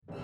What's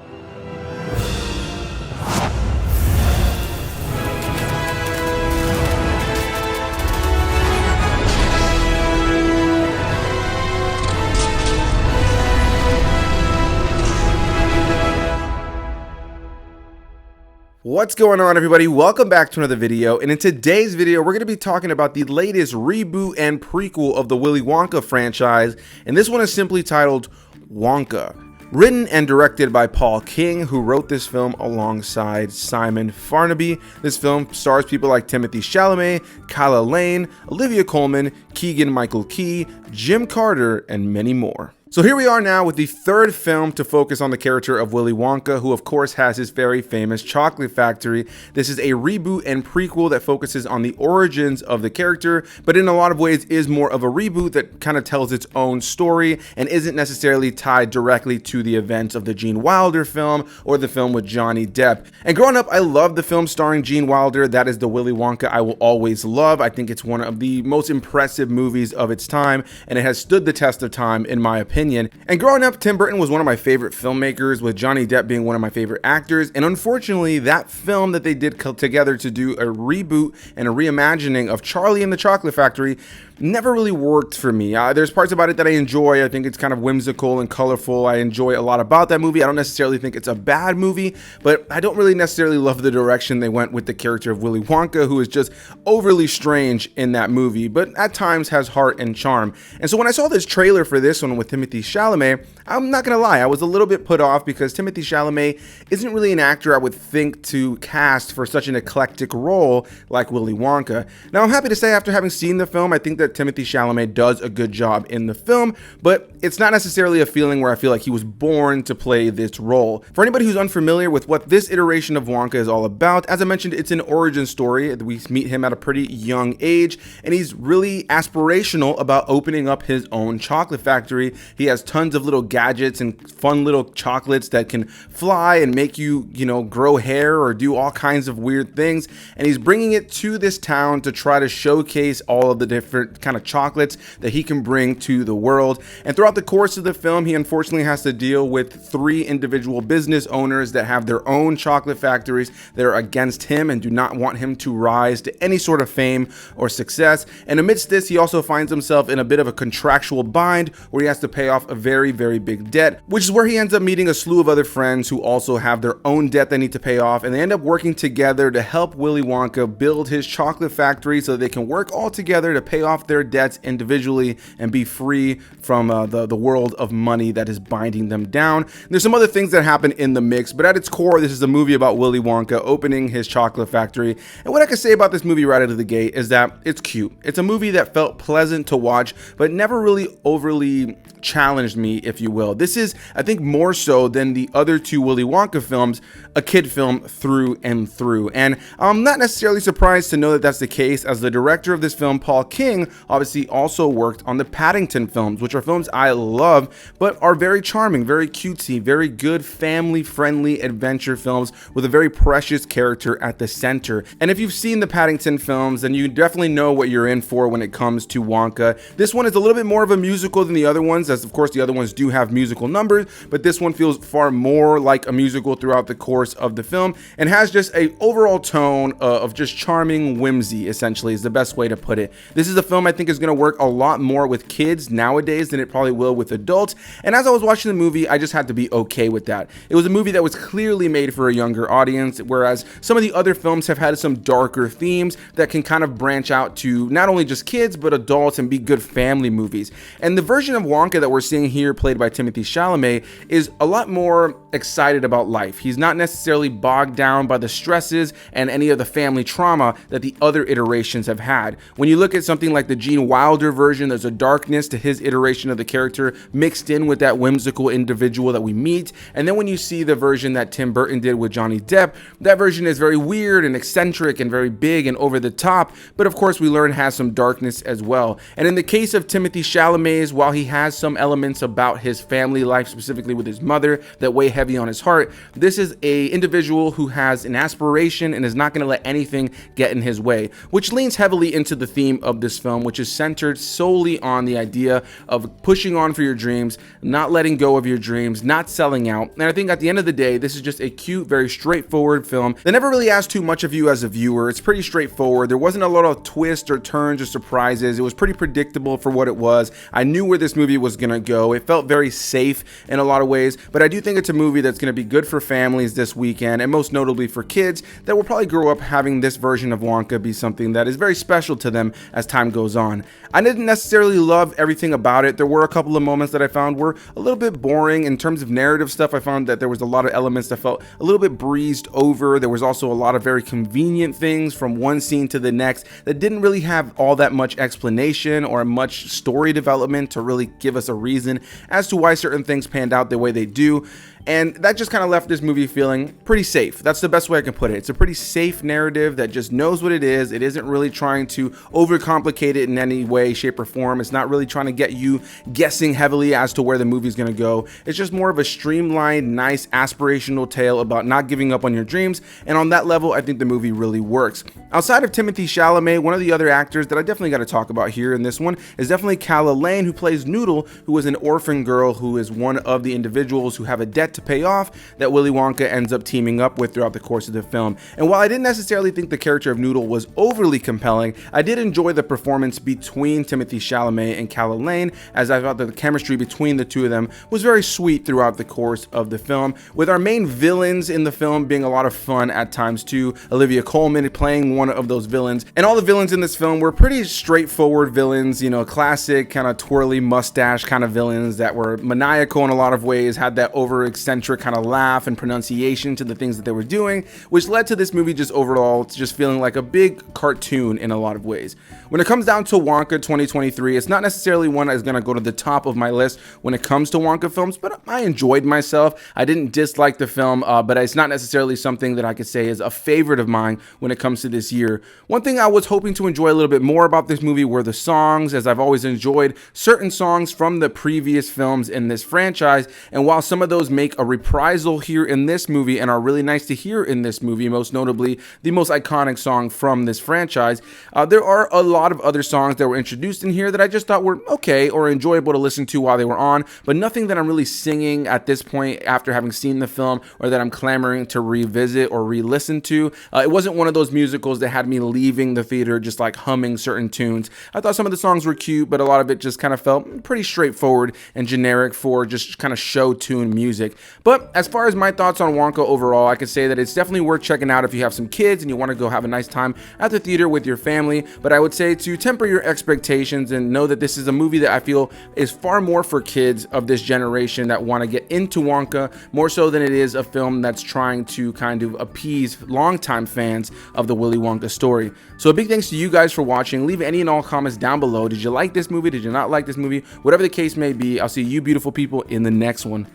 going on, everybody? Welcome back to another video, and in today's video we're going to be talking about the latest reboot and prequel of the Willy Wonka franchise, and this one is simply titled Wonka. Written and directed by Paul King, who wrote this film alongside Simon Farnaby. This film stars people like Timothée Chalamet, Kyle Lane, Olivia Colman, Keegan-Michael Key, Jim Carter, and many more. So here we are now with the third film to focus on the character of Willy Wonka, who of course has his very famous chocolate factory. This is a reboot and prequel that focuses on the origins of the character, but in a lot of ways is more of a reboot that kind of tells its own story and isn't necessarily tied directly to the events of the Gene Wilder film or the film with Johnny Depp. And growing up, I loved the film starring Gene Wilder. That is the Willy Wonka I will always love. I think it's one of the most impressive movies of its time, and it has stood the test of time in my opinion. And growing up, Tim Burton was one of my favorite filmmakers, with Johnny Depp being one of my favorite actors. And unfortunately, that film that they did together to do a reboot and a reimagining of Charlie and the Chocolate Factory never really worked for me. There's parts about it that I enjoy. I think it's kind of whimsical and colorful. I enjoy a lot about that movie. I don't necessarily think it's a bad movie, but I don't really necessarily love the direction they went with the character of Willy Wonka, who is just overly strange in that movie, but at times has heart and charm. And so when I saw this trailer for this one with Timothée Chalamet, I'm not gonna lie, I was a little bit put off because Timothée Chalamet isn't really an actor I would think to cast for such an eclectic role like Willy Wonka. Now, I'm happy to say, after having seen the film, I think that Timothée Chalamet does a good job in the film, but it's not necessarily a feeling where I feel like he was born to play this role. For anybody who's unfamiliar with what this iteration of Wonka is all about, as I mentioned, it's an origin story. We meet him at a pretty young age, and he's really aspirational about opening up his own chocolate factory. He has tons of little gadgets and fun little chocolates that can fly and make you, grow hair or do all kinds of weird things, and he's bringing it to this town to try to showcase all of the different kind of chocolates that he can bring to the world. And throughout the course of the film, he unfortunately has to deal with three individual business owners that have their own chocolate factories that are against him and do not want him to rise to any sort of fame or success. And amidst this, he also finds himself in a bit of a contractual bind where he has to pay off a very, very big debt, which is where he ends up meeting a slew of other friends who also have their own debt they need to pay off, and they end up working together to help Willy Wonka build his chocolate factory so they can work all together to pay off their debts individually and be free from the world of money that is binding them down. And there's some other things that happen in the mix, but at its core, this is a movie about Willy Wonka opening his chocolate factory. And what I can say about this movie right out of the gate is that it's cute. It's a movie that felt pleasant to watch, but never really overly challenged me, if you will. This is, I think, more so than the other two Willy Wonka films, a kid film through and through. And I'm not necessarily surprised to know that that's the case, as the director of this film, Paul King, obviously also worked on the Paddington films, which are films I love, but are very charming, very cutesy, very good family-friendly adventure films with a very precious character at the center. And if you've seen the Paddington films, then you definitely know what you're in for when it comes to Wonka. This one is a little bit more of a musical than the other ones, as of course the other ones do have musical numbers, but this one feels far more like a musical throughout the course of the film and has just a overall tone of just charming whimsy, essentially, is the best way to put it. This is a film I think is going to work a lot more with kids nowadays than it probably will with adults, and as I was watching the movie, I just had to be okay with that. It was a movie that was clearly made for a younger audience, whereas some of the other films have had some darker themes that can kind of branch out to not only just kids but adults and be good family movies. And the version of Wonka that we're seeing here, played by Timothée Chalamet, is a lot more excited about life. He's not necessarily bogged down by the stresses and any of the family trauma that the other iterations have had. When you look at something like the Gene Wilder version, there's a darkness to his iteration of the character mixed in with that whimsical individual that we meet. And then when you see the version that Tim Burton did with Johnny Depp, that version is very weird and eccentric and very big and over the top, but of course we learn has some darkness as well. And in the case of Timothée Chalamet's, while he has some elements about his family life, specifically with his mother, that weigh heavy on his heart. This is a individual who has an aspiration and is not going to let anything get in his way, which leans heavily into the theme of this film, which is centered solely on the idea of pushing on for your dreams, not letting go of your dreams, not selling out. And I think at the end of the day, this is just a cute, very straightforward film that never really asked too much of you as a viewer. It's pretty straightforward. There wasn't a lot of twists or turns or surprises. It was pretty predictable for what it was. I knew where this movie was gonna go. It felt very safe in a lot of ways, but I do think it's a movie that's gonna be good for families this weekend, and most notably for kids that will probably grow up having this version of Wonka be something that is very special to them as time goes on. I didn't necessarily love everything about it. There were a couple of moments that I found were a little bit boring in terms of narrative stuff. I found that there was a lot of elements that felt a little bit breezed over. There was also a lot of very convenient things from one scene to the next that didn't really have all that much explanation or much story development to really give us a reason as to why certain things panned out the way they do. And that just kind of left this movie feeling pretty safe. That's the best way I can put it. It's a pretty safe narrative that just knows what it is. It isn't really trying to overcomplicate it in any way, shape, or form. It's not really trying to get you guessing heavily as to where the movie's going to go. It's just more of a streamlined, nice, aspirational tale about not giving up on your dreams. And on that level, I think the movie really works. Outside of Timothée Chalamet, one of the other actors that I definitely got to talk about here in this one is definitely Colman, who plays Noodle, who is an orphan girl who is one of the individuals who have a debt to pay off that Willy Wonka ends up teaming up with throughout the course of the film. And while I didn't necessarily think the character of Noodle was overly compelling, I did enjoy the performance between Timothée Chalamet and Colman, as I thought that the chemistry between the two of them was very sweet throughout the course of the film, with our main villains in the film being a lot of fun at times too. Olivia Colman playing one of those villains, and all the villains in this film were pretty straightforward villains, you know, classic kind of twirly mustache kind of villains that were maniacal in a lot of ways, had that over eccentric kind of laugh and pronunciation to the things that they were doing, which led to this movie just overall just feeling like a big cartoon in a lot of ways. When it comes down to Wonka 2023, it's not necessarily one that's going to go to the top of my list when it comes to Wonka films, but I enjoyed myself. I didn't dislike the film, but it's not necessarily something that I could say is a favorite of mine when it comes to this year. One thing I was hoping to enjoy a little bit more about this movie were the songs, as I've always enjoyed certain songs from the previous films in this franchise, and while some of those make a reprisal here in this movie and are really nice to hear in this movie, most notably the most iconic song from this franchise, there are a lot of other songs that were introduced in here that I just thought were okay or enjoyable to listen to while they were on, but nothing that I'm really singing at this point after having seen the film or that I'm clamoring to revisit or re-listen to. It wasn't one of those musicals that had me leaving the theater just like humming certain tunes. I thought some of the songs were cute, but a lot of it just kind of felt pretty straightforward and generic for just kind of show tune music. But as far as my thoughts on Wonka overall, I could say that it's definitely worth checking out if you have some kids and you want to go have a nice time at the theater with your family. But I would say to temper your expectations and know that this is a movie that I feel is far more for kids of this generation that want to get into Wonka, more so than it is a film that's trying to kind of appease longtime fans of the Willy Wonka story. So a big thanks to you guys for watching. Leave any and all comments down below. Did you like this movie? Did you not like this movie? Whatever the case may be, I'll see you beautiful people in the next one.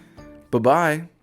Bye-bye.